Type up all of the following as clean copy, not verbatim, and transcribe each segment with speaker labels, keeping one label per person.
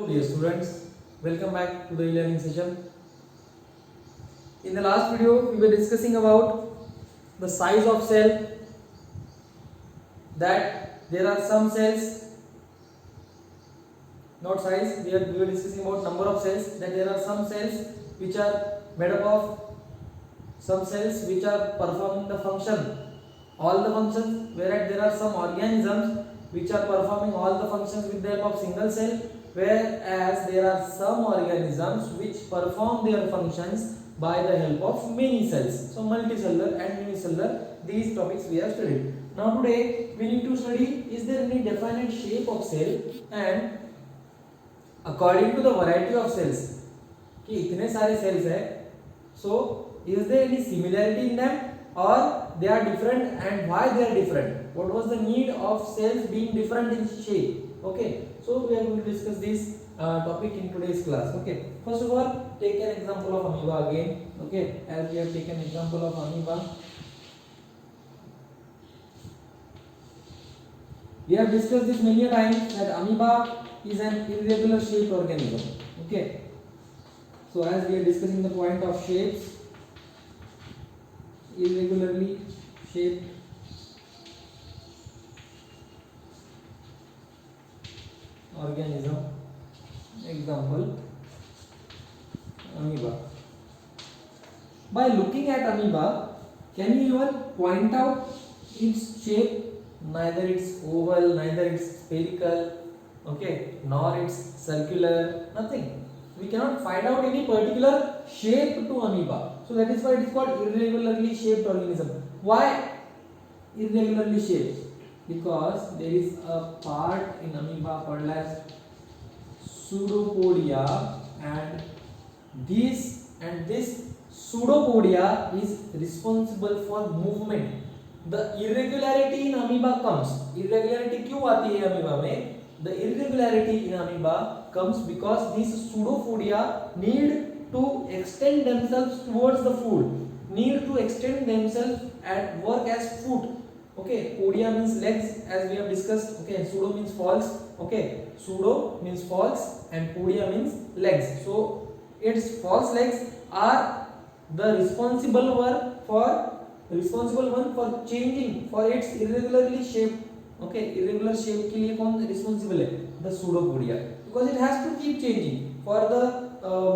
Speaker 1: dear students, welcome back to the e-learning session. In the last video, we were discussing about the size of cell, that there are some cells, not size, we were discussing about number of cells, that there are some cells which are made up of some cells which are performing the function, all the functions, whereas there are some organisms which are performing all the functions with the help of single cell, whereas there are some organisms which perform their functions by the help of many cells. So multicellular and unicellular, these topics we have studied. Now today we need to study, is there any definite shape of cell, and according to the variety of cells कि इतने सारे cells है, so is there any similarity in them or they are different, and why they are different? What was the need of cells being different in shape? Okay, so we are going to discuss this topic in today's class. Okay, first of all, take an example of amoeba again. Okay, as we have taken example of amoeba, we have discussed this many a times that amoeba is an irregular shaped organism. Okay, so as we are discussing the point of shapes, irregularly shaped organism, example amoeba. By looking at amoeba, can you even point out its shape? Neither it's oval, neither it's spherical, okay, nor it's circular, nothing. We cannot find out any particular shape to amoeba. So that is why it is called irregularly shaped organism. Why irregularly shaped? Because there is a part in amoeba called as pseudopodia, and this pseudopodia is responsible for movement. The irregularity in amoeba comes. Irregularity क्यों आती है amoeba में? The irregularity in amoeba comes because these pseudopodia need to extend themselves towards the food, need to extend themselves and work as foot. Okay, podia means legs, as we have discussed. Okay, pseudo means false. Okay, pseudo means false and podia means legs. So its false legs are the responsible one for changing, for its irregularly shaped. Okay, irregular shape के लिए कौन responsible है? The pseudopodia, because it has to keep changing for the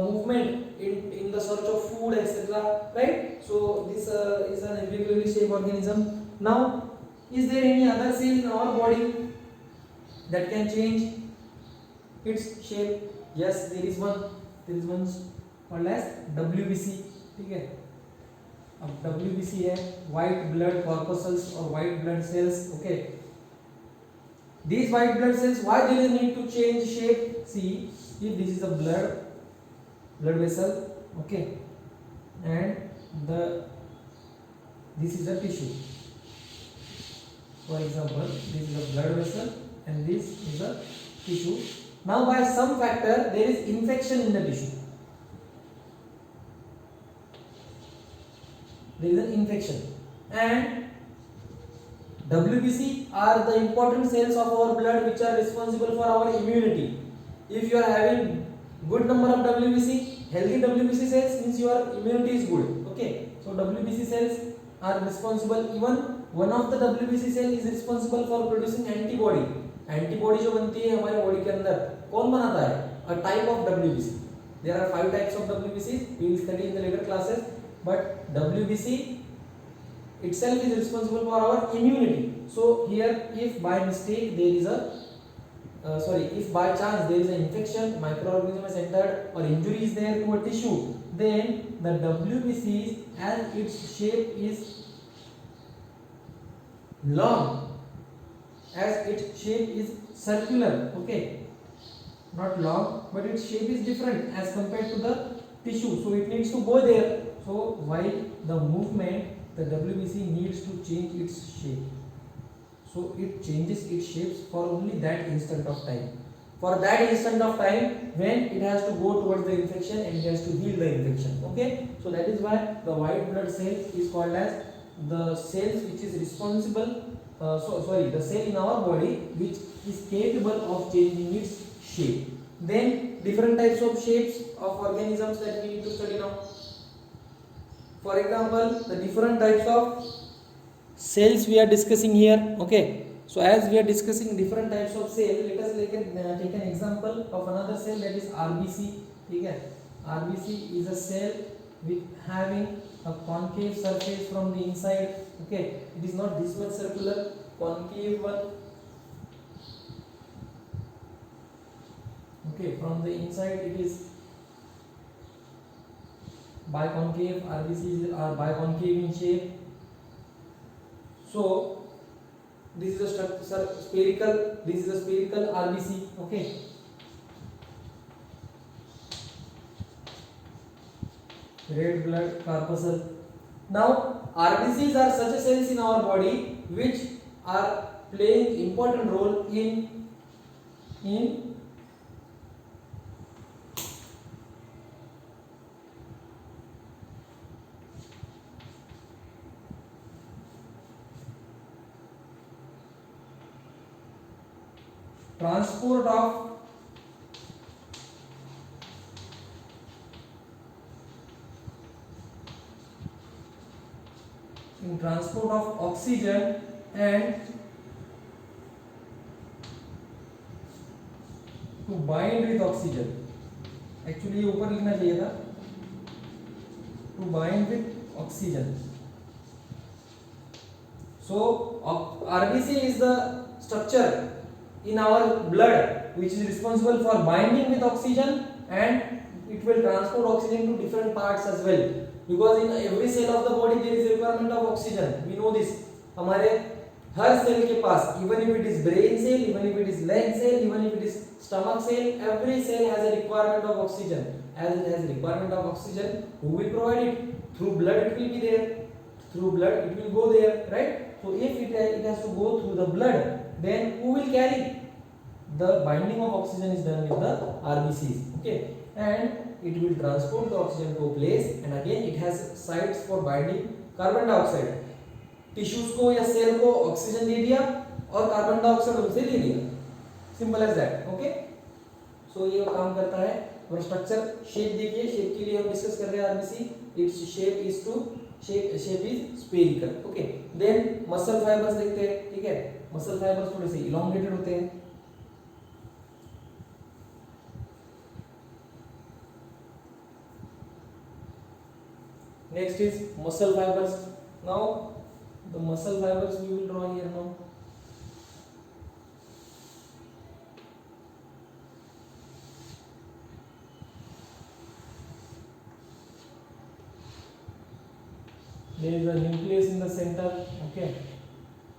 Speaker 1: movement in the search of food, etc. Right? So this is an irregularly shaped organism. Now, is there any other cell in our body that can change its shape? Yes, there is one. There is one called as WBC. ठीक है? अब WBC है white blood corpuscles or white blood cells. Okay. These white blood cells, why do they need to change shape? See, if this is a blood vessel, okay, and this is a tissue. For example, this is a blood vessel and this is a tissue. Now, by some factor, there is infection in the tissue. There is an infection, and WBC are the important cells of our blood which are responsible for our immunity. If you are having good number of WBC, healthy WBC cells, means your immunity is good. Okay, so WBC cells are responsible. Even one of the WBC cell is responsible for producing antibody. Antibody जो बनती है हमारे body के अंदर, कौन बनाता है? A type of WBC. There are 5 types of WBC. We will study in the later classes. But WBC itself is responsible for our immunity. So here, if by mistake there is if by chance there is an infection, microorganism has entered, or injury is there to a tissue, then the WBC, as its shape is long, as its shape is circular, okay, not long, but its shape is different as compared to the tissue, so it needs to go there. So while the movement, the WBC needs to change its shape. So it changes its shapes for only that instant of time. For that instant of time when it has to go towards the infection and it has to heal the infection. Okay. So that is why the white blood cell is called as the cells which is responsible. The cell in our body which is capable of changing its shape. Then different types of shapes of organisms that we need to study now. For example, the different types of cells we are discussing here. Okay, so as we are discussing different types of cell, let us take an example of another cell, that is RBC. Okay, RBC is a cell with having a concave surface from the inside. Okay, it is not this much circular, concave one. Okay, from the inside it is biconcave. RBCs are biconcave in shape. So this is a spherical. This is a spherical RBC. Okay. Red blood corpuscle. Now RBCs are such a cells in our body which are playing important role in transport of oxygen and to bind with oxygen. Actually ये ऊपर लिखना चाहिए था, to bind with oxygen. So RBC is the structure in our blood which is responsible for binding with oxygen, and it will transport oxygen to different parts as well, because in every cell of the body there is requirement of oxygen. We know this. हमारे हर cell के पास, even if it is brain cell, even if it is leg cell, even if it is stomach cell, every cell has a requirement of oxygen. As it has requirement of oxygen, who will provide it? Through blood it will be there. Through blood it will go there, right? So if it has to go through the blood, then who will carry? The binding of oxygen is done with the RBCs. Okay, and it will transport the oxygen to a place, and again it has sites for binding carbon dioxide. Tissues को या cell को oxygen दे दिया और carbon dioxide उनसे ले लिया. Simple as that. Okay, so ये काम करता है. और स्ट्रक्चर शेप देखिए, शेप के लिए हम डिस्कस कर रहे हैं RBC. Its shape is to shape is spherical. Okay, then muscle fibres देखते हैं. ठीक है, मसल फाइबर्स थोड़े से इलोंगेटेड होते हैं. Next is muscle fibres. Now the muscle fibers we will draw here now. There is a nucleus in the center. Okay,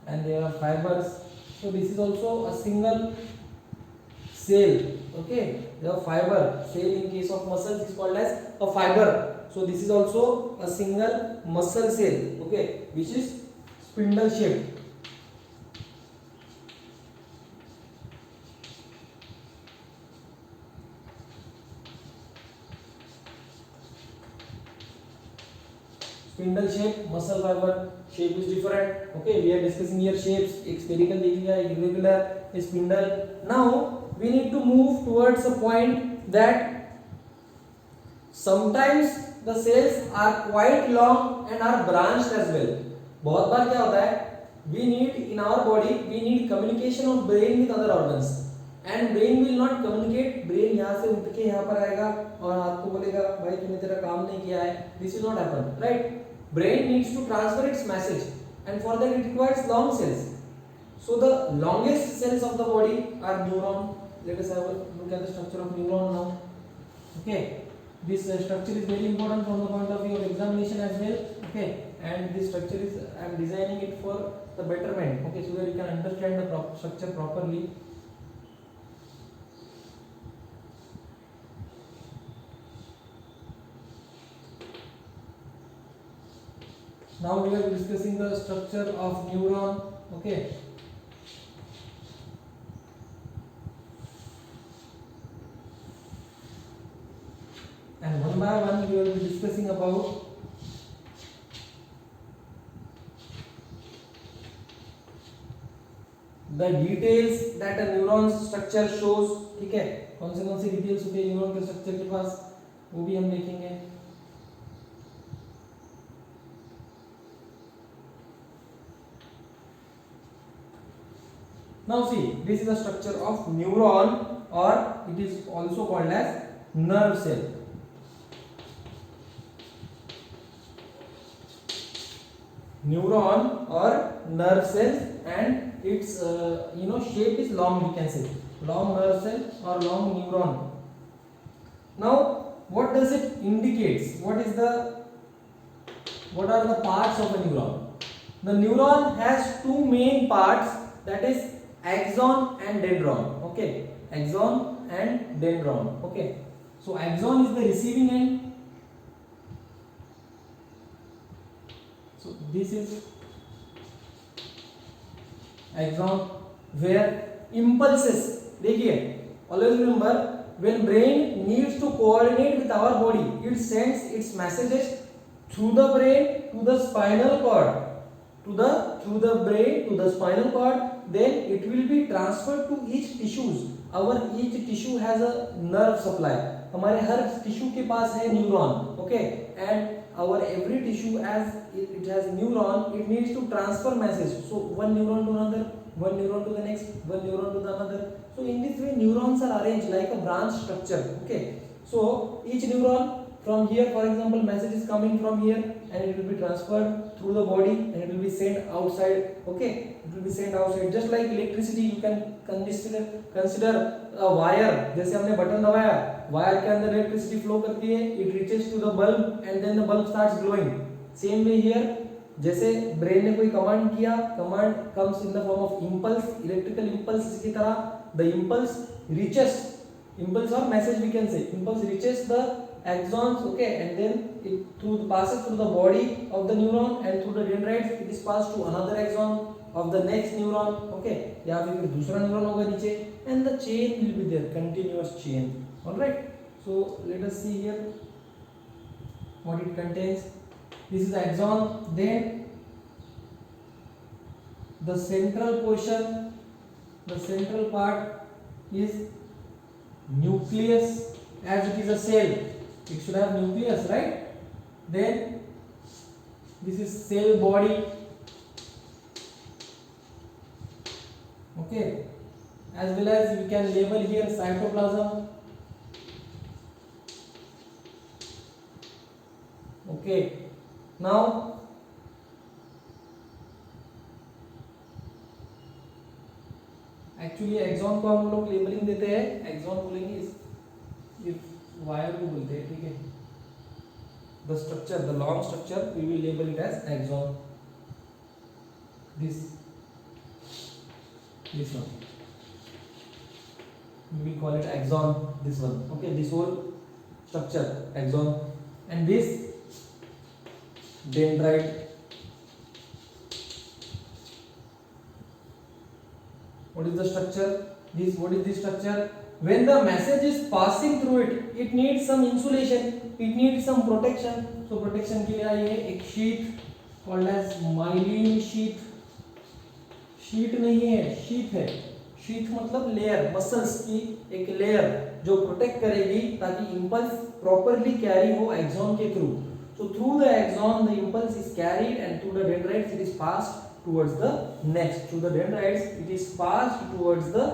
Speaker 1: and there are fibers. So this is also a single cell. Okay, the fiber cell in case of muscles is called as a fiber. So this is also a single muscle cell. Okay, which is spindle shape. Spindle shape, muscle fiber shape is different. Okay, we are discussing here shapes. एक spherical देख लिया, irregular, spindle. Now we need to move towards a point that sometimes the cells are quite long and are branched as well. बहुत बार क्या होता है, we need in our body we need communication of brain with other organs, and brain will not communicate. brain यहाँ से उठ के यहाँ पर आएगा और आपको बोलेगा भाई तूने तेरा काम नहीं किया है. this will not happen, right? brain needs to transfer its message, and for that it requires long cells. so the longest cells of the body are neuron. let us have a look at the structure of neuron now. Okay, this structure is very important from the point of view of examination as well. Okay, and this structure is I am designing it for the betterment. Okay, so that you can understand the structure properly. Now we are discussing the structure of neuron. Okay, and one by one we will be discussing about the details that a neuron's structure shows. ठीक है, कौन से details होते हैं neuron के structure के पास, वो भी हम देखेंगे। Now see, this is the structure of neuron, or it is also called as nerve cell. Neuron or nerve cells, and its shape is long, we can say long nerve cell or long neuron. Now what does it indicates? What are the parts of a neuron? The neuron has two main parts, that is axon and dendron. Okay, axon and dendron. Okay, so axon is the receiving end. So this is axon, where impulses, देखिए, always remember, when brain needs to coordinate with our body, it sends its messages through the brain to the spinal cord, through the brain to the spinal cord, then it will be transferred to each tissues. Our each tissue has a nerve supply. हमारे हर tissue के पास है neuron. Okay, and our every tissue, as it has neuron, it needs to transfer message. So one neuron to another, one neuron to the next, one neuron to the another. So in this way neurons are arranged like a branch structure. Okay, so each neuron, from here, for example, message is coming from here and it will be transferred through the body and it will be sent outside. Okay, it will be sent outside, just like electricity. You can consider a wire. जैसे हमने button दबाया, wire के अंदर electricity flow करती है, it reaches to the bulb and then the bulb starts glowing. Same way here, जैसे brain ने कोई कमांड किया, command comes in the form of impulse, electrical impulse की तरह the impulse reaches, impulse or message we can say, impulse reaches the axons. Okay, and then it passes through the body of the neuron and through the dendrites it is passed to another axon of the next neuron. Okay, या फिर दूसरा neuron होगा नीचे, and the chain will be there, continuous chain. All right, so let us see here what it contains. This is axon. Then the central portion, the central part is nucleus. As it is a cell, it should have nucleus, right? Then this is cell body. Okay, as well as we can label here cytoplasm. Okay, now actually axon को हम लोग labelling देते हैं, axon बोलेंगे इस wire को बोलते हैं. ठीक है, the structure, the long structure we will label it as axon. This one we will call it axon, this one. Okay, this whole structure axon, and this dendrite. What is the structure? What is this structure? When the message is passing through it, it needs some insulation, it needs some protection. So protection के लिए आई है एक sheath called as myelin sheath. Sheet नहीं है, sheath है. Sheath मतलब layer, muscles की एक लेयर जो प्रोटेक्ट करेगी ताकि इंपल्स प्रॉपर्ली कैरी हो एक्सॉन के through. So through the axon the impulse is carried and through the dendrites it is passed towards the next. Through the dendrites it is passed towards the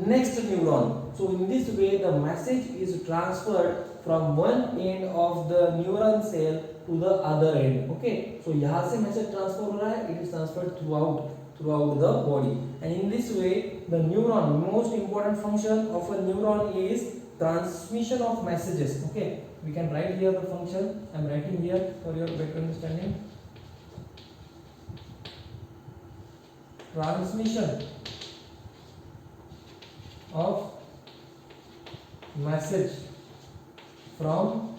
Speaker 1: next neuron. So in this way the message is transferred from one end of the neuron cell to the other end. Okay, so यहाँ से message transfer हो रहा है, it is transferred throughout the body, and in this way the neuron, most important function of a neuron is transmission of messages. Okay, we can write here the function. I am writing here for your better understanding. Transmission of message from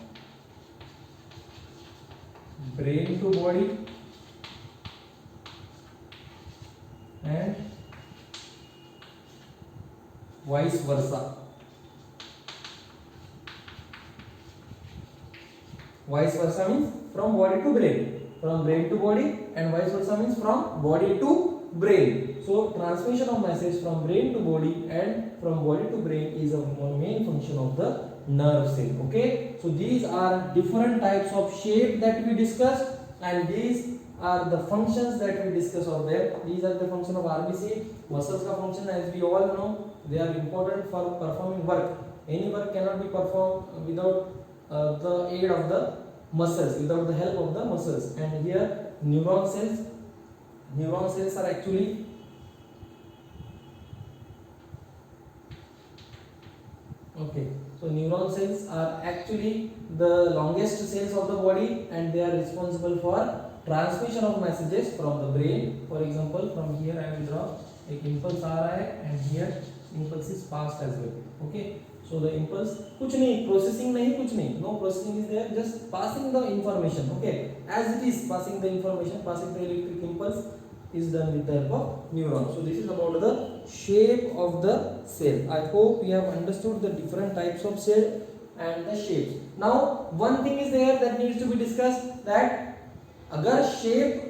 Speaker 1: brain to body and vice versa. Vice versa means from body to brain, from brain to body, and vice versa means from body to brain. so transmission of message from brain to body and from body to brain is a main function of the nerve cell. Okay, so these are different types of shape that we discussed, and these are the functions that we discuss of them. These are the function of RBC. Muscles का function, as we all know, they are important for performing work. Any work cannot be performed without the aid of the muscles, without the help of the muscles. And here neuron cells are actually okay, so neuron cells are actually the longest cells of the body, and they are responsible for transmission of messages from the brain. For example, from here I will draw एक impulse आ रहा है, and here impulse is passed as well. Okay, so the impulse कुछ नहीं, processing नहीं, कुछ नहीं, no processing is there, just passing the information. Okay, as it is passing the information, passing the electric impulse is done with the help of neuron. So this is about the shape of the cell. I hope we have understood the different types of cell and the shapes. Now one thing is there that needs to be discussed, that अगर shape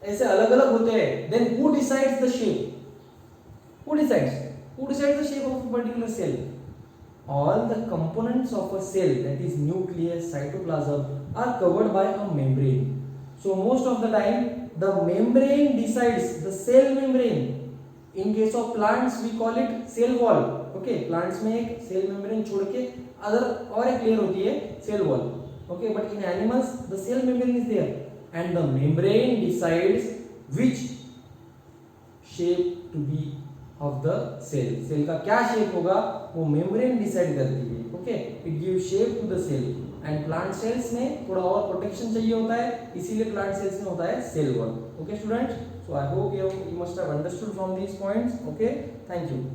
Speaker 1: ऐसे अलग अलग होते हैं, then who decides the shape? Who decides the shape of a particular cell? All the components of a cell, that is nucleus, cytoplasm, are covered by a membrane. So most of the time the membrane decides, the cell membrane. In case of plants we call it cell wall. Okay, plants में एक cell membrane छोड़ के other और एक layer होती है cell wall. Okay, but in animals the cell membrane is there, and the membrane decides which shape to be of the cell. Cell का क्या shape होगा वो membrane decide करती है. Okay, it gives shape to the cell. And plant cells में थोड़ा और protection चाहिए होता है, इसीलिए plant cells में होता है cell wall. Okay students, so I hope you must have understood from these points. Okay, thank you.